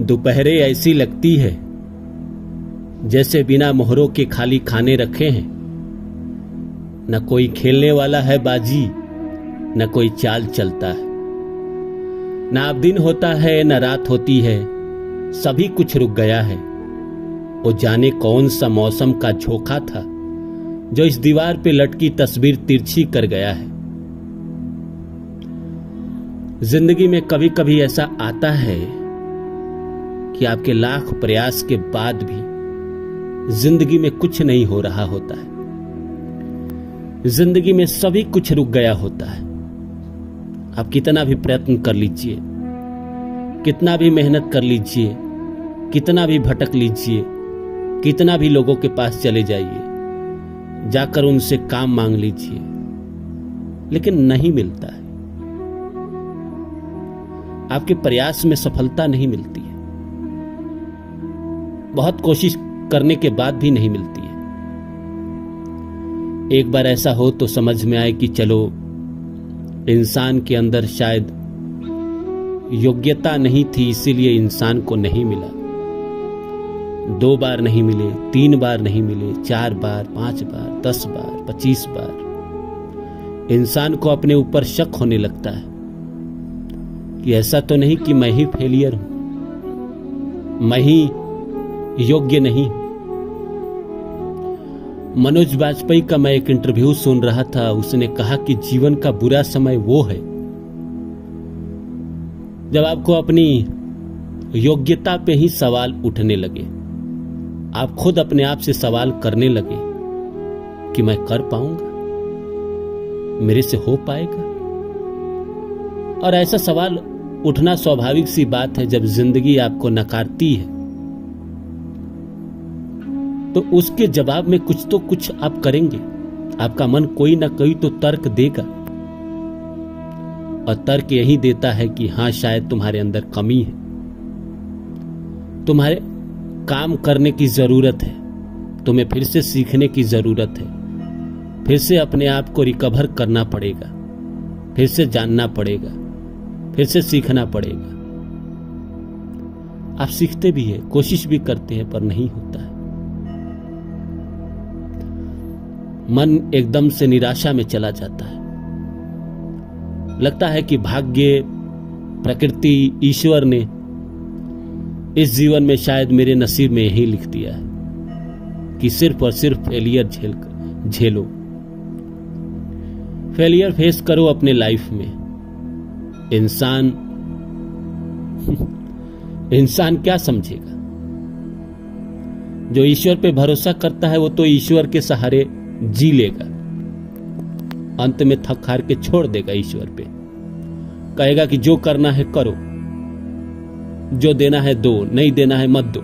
दोपहरें ऐसी लगती है जैसे बिना मोहरों के खाली खाने रखे हैं। न कोई खेलने वाला है बाजी, न कोई चाल चलता है। न अब दिन होता है न रात होती है, सभी कुछ रुक गया है। वो जाने कौन सा मौसम का झोंका था जो इस दीवार पे लटकी तस्वीर तिरछी कर गया है। जिंदगी में कभी कभी ऐसा आता है कि आपके लाख प्रयास के बाद भी जिंदगी में कुछ नहीं हो रहा होता है। जिंदगी में सभी कुछ रुक गया होता है। आप कितना भी प्रयत्न कर लीजिए, कितना भी मेहनत कर लीजिए, कितना भी भटक लीजिए, कितना भी लोगों के पास चले जाइए, जाकर उनसे काम मांग लीजिए, लेकिन नहीं मिलता है। आपके प्रयास में सफलता नहीं मिलती है। बहुत कोशिश करने के बाद भी नहीं मिलती है। एक बार ऐसा हो तो समझ में आए कि चलो इंसान के अंदर शायद योग्यता नहीं थी, इसीलिए इंसान को नहीं मिला। 2 बार नहीं मिले, 3 बार नहीं मिले, 4 बार, 5 बार, 10 बार, 25 बार इंसान को अपने ऊपर शक होने लगता है कि ऐसा तो नहीं कि मैं ही फेलियर हूं, मैं ही योग्य नहीं। मनोज वाजपेयी का मैं एक इंटरव्यू सुन रहा था। उसने कहा कि जीवन का बुरा समय वो है जब आपको अपनी योग्यता पे ही सवाल उठने लगे। आप खुद अपने आप से सवाल करने लगे कि मैं कर पाऊंगा, मेरे से हो पाएगा। और ऐसा सवाल उठना स्वाभाविक सी बात है। जब जिंदगी आपको नकारती है तो उसके जवाब में कुछ तो कुछ आप करेंगे। आपका मन कोई ना कोई तो तर्क देगा, और तर्क यही देता है कि हां, शायद तुम्हारे अंदर कमी है, तुम्हारे काम करने की जरूरत है, तुम्हें फिर से सीखने की जरूरत है, फिर से अपने आप को रिकवर करना पड़ेगा, फिर से जानना पड़ेगा, फिर से सीखना पड़ेगा। आप सीखते भी हैं, कोशिश भी करते हैं, पर नहीं होता है। मन एकदम से निराशा में चला जाता है। लगता है कि भाग्य, प्रकृति, ईश्वर ने इस जीवन में शायद मेरे नसीब में यही लिख दिया है कि सिर्फ और सिर्फ फेलियर झेलो, फेलियर फेस करो अपने लाइफ में। इंसान क्या समझेगा? जो ईश्वर पे भरोसा करता है वो तो ईश्वर के सहारे जी लेगा, अंत में थक हार के छोड़ देगा ईश्वर पे। कहेगा कि जो करना है करो, जो देना है दो, नहीं देना है मत दो।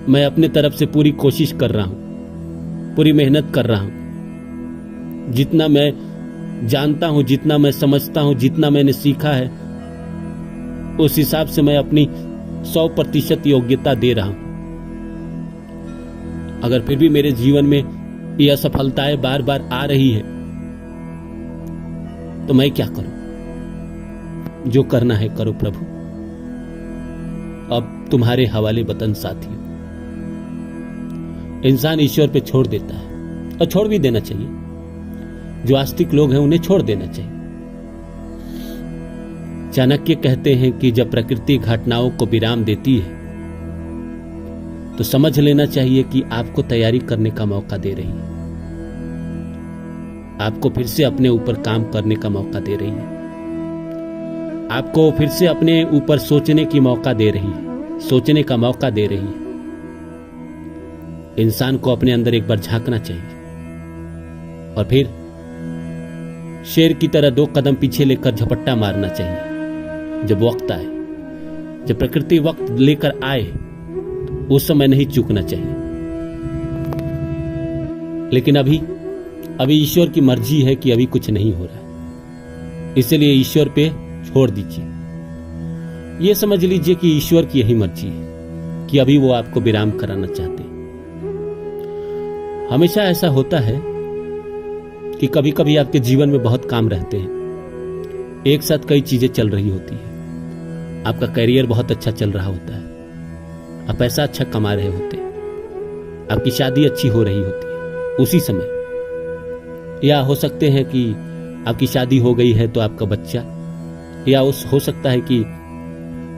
मैं अपने तरफ से पूरी कोशिश कर रहा हूं, पूरी मेहनत कर रहा हूं। जितना मैं जानता हूं, जितना मैं समझता हूं, जितना मैंने सीखा है, उस हिसाब से मैं अपनी 100% योग्यता दे रहा हूं। अगर फिर भी मेरे जीवन में यह असफलताएं बार बार आ रही है तो मैं क्या करूं? जो करना है करो प्रभु, अब तुम्हारे हवाले वतन साथियों। इंसान ईश्वर पे छोड़ देता है, और छोड़ भी देना चाहिए। जो आस्तिक लोग हैं उन्हें छोड़ देना चाहिए। चाणक्य कहते हैं कि जब प्रकृति घटनाओं को विराम देती है तो समझ लेना चाहिए कि आपको तैयारी करने का मौका दे रही है, आपको फिर से अपने ऊपर काम करने का मौका दे रही है, आपको फिर से अपने ऊपर सोचने की मौका दे रही है, सोचने का मौका दे रही है। इंसान को अपने अंदर एक बार झांकना चाहिए और फिर शेर की तरह 2 कदम पीछे लेकर झपट्टा मारना चाहिए जब वक्त आए, जब प्रकृति वक्त लेकर आए, उस समय नहीं चूकना चाहिए। लेकिन अभी ईश्वर की मर्जी है कि अभी कुछ नहीं हो रहा है, इसलिए ईश्वर पे छोड़ दीजिए। यह समझ लीजिए कि ईश्वर की यही मर्जी है कि अभी वो आपको विराम कराना चाहते हैं। हमेशा ऐसा होता है कि कभी कभी आपके जीवन में बहुत काम रहते हैं, एक साथ कई चीजें चल रही होती है, आपका करियर बहुत अच्छा चल रहा होता है, आप पैसा अच्छा कमा रहे होते हैं, आपकी शादी अच्छी हो रही होती है उसी समय। या हो सकते हैं कि आपकी शादी हो गई है तो आपका बच्चा, या हो सकता है कि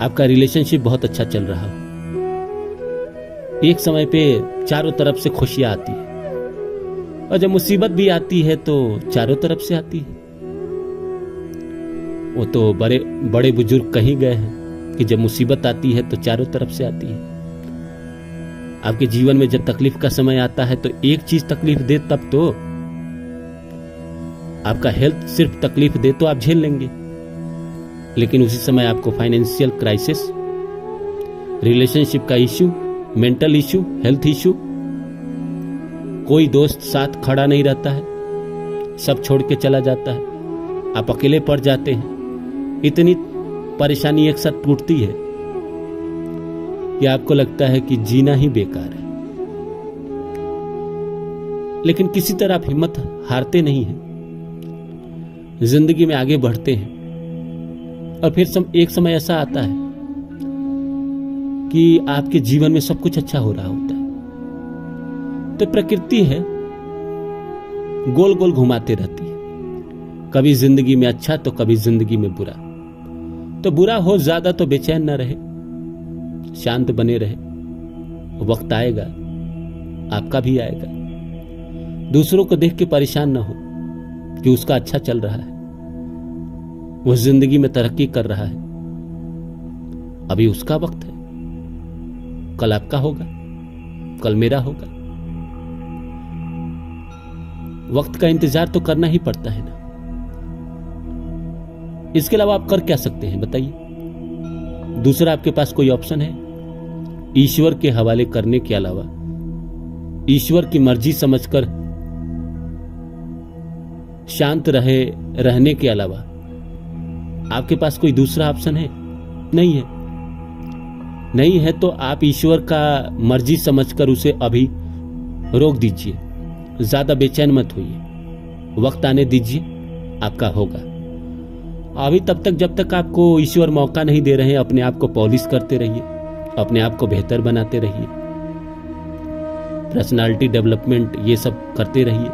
आपका रिलेशनशिप बहुत अच्छा चल रहा हो। एक समय पे चारों तरफ से खुशियां आती है, और जब मुसीबत भी आती है तो चारों तरफ से आती है। वो तो बड़े बड़े बुजुर्ग कहीं गए हैं कि जब मुसीबत आती है तो चारों तरफ से आती है। आपके जीवन में जब तकलीफ का समय आता है तो एक चीज तकलीफ दे तब तो, आपका हेल्थ सिर्फ तकलीफ दे तो आप झेल लेंगे, लेकिन उसी समय आपको फाइनेंशियल क्राइसिस, रिलेशनशिप का issue, mental issue, health issue, कोई दोस्त साथ खड़ा नहीं रहता है, सब छोड़ के चला जाता है, आप अकेले पड़ जाते हैं। इतनी परेशानी एक साथ टूटती है कि आपको लगता है कि जीना ही बेकार है। लेकिन किसी तरह आप हिम्मत हारते नहीं हैं, जिंदगी में आगे बढ़ते हैं। और फिर एक समय ऐसा आता है कि आपके जीवन में सब कुछ अच्छा हो रहा होता है। तो प्रकृति है, गोल गोल घुमाते रहती है, कभी जिंदगी में अच्छा तो कभी जिंदगी में बुरा। तो बुरा हो ज्यादा तो बेचैन न रहे, शांत बने रहे। वक्त आएगा, आपका भी आएगा। दूसरों को देख के परेशान न हो कि उसका अच्छा चल रहा है, वो जिंदगी में तरक्की कर रहा है, अभी उसका वक्त है, कल आपका होगा, कल मेरा होगा। वक्त का इंतजार तो करना ही पड़ता है ना। इसके अलावा आप कर क्या सकते हैं बताइए? दूसरा आपके पास कोई ऑप्शन है? ईश्वर के हवाले करने के अलावा, ईश्वर की मर्जी समझकर शांत रहने के अलावा आपके पास कोई दूसरा ऑप्शन है? नहीं है। नहीं है तो आप ईश्वर का मर्जी समझकर उसे अभी रोक दीजिए, ज्यादा बेचैन मत होइए, वक्त आने दीजिए, आपका होगा। अभी तब तक जब तक आपको ईश्वर मौका नहीं दे रहे हैं, अपने आप को पॉलिश करते रहिए, अपने आप को बेहतर बनाते रहिए, पर्सनालिटी डेवलपमेंट ये सब करते रहिए,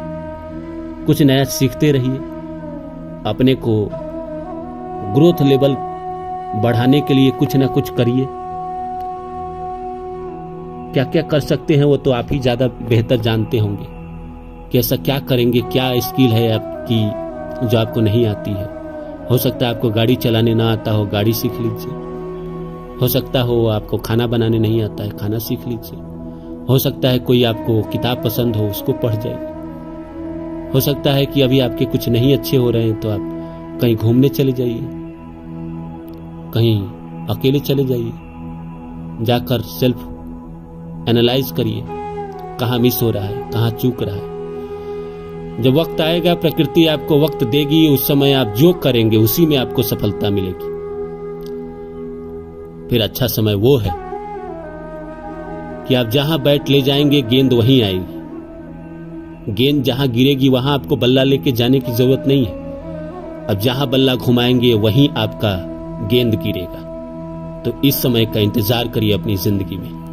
कुछ नया सीखते रहिए, अपने को ग्रोथ लेवल बढ़ाने के लिए कुछ ना कुछ करिए। क्या क्या कर सकते हैं वो तो आप ही ज्यादा बेहतर जानते होंगे कि ऐसा क्या करेंगे, क्या स्किल है आपकी जो आपको नहीं आती है। हो सकता है आपको गाड़ी चलाने ना आता हो, गाड़ी सीख लीजिए। हो सकता हो आपको खाना बनाने नहीं आता है, खाना सीख लीजिए। हो सकता है कोई आपको किताब पसंद हो, उसको पढ़ जाइए। हो सकता है कि अभी आपके कुछ नहीं अच्छे हो रहे हैं तो आप कहीं घूमने चले जाइए, कहीं अकेले चले जाइए, जाकर सेल्फ एनालाइज करिए, कहाँ मिस हो रहा है, कहाँ चूक रहा है। जब वक्त आएगा, प्रकृति आपको वक्त देगी, उस समय आप जो करेंगे उसी में आपको सफलता मिलेगी। फिर अच्छा समय वो है कि आप जहां बैट ले जाएंगे गेंद वहीं आएगी। गेंद जहां गिरेगी वहां आपको बल्ला लेके जाने की जरूरत नहीं है। अब जहां बल्ला घुमाएंगे वहीं आपका गेंद गिरेगा। तो इस समय का इंतजार करिए अपनी जिंदगी में।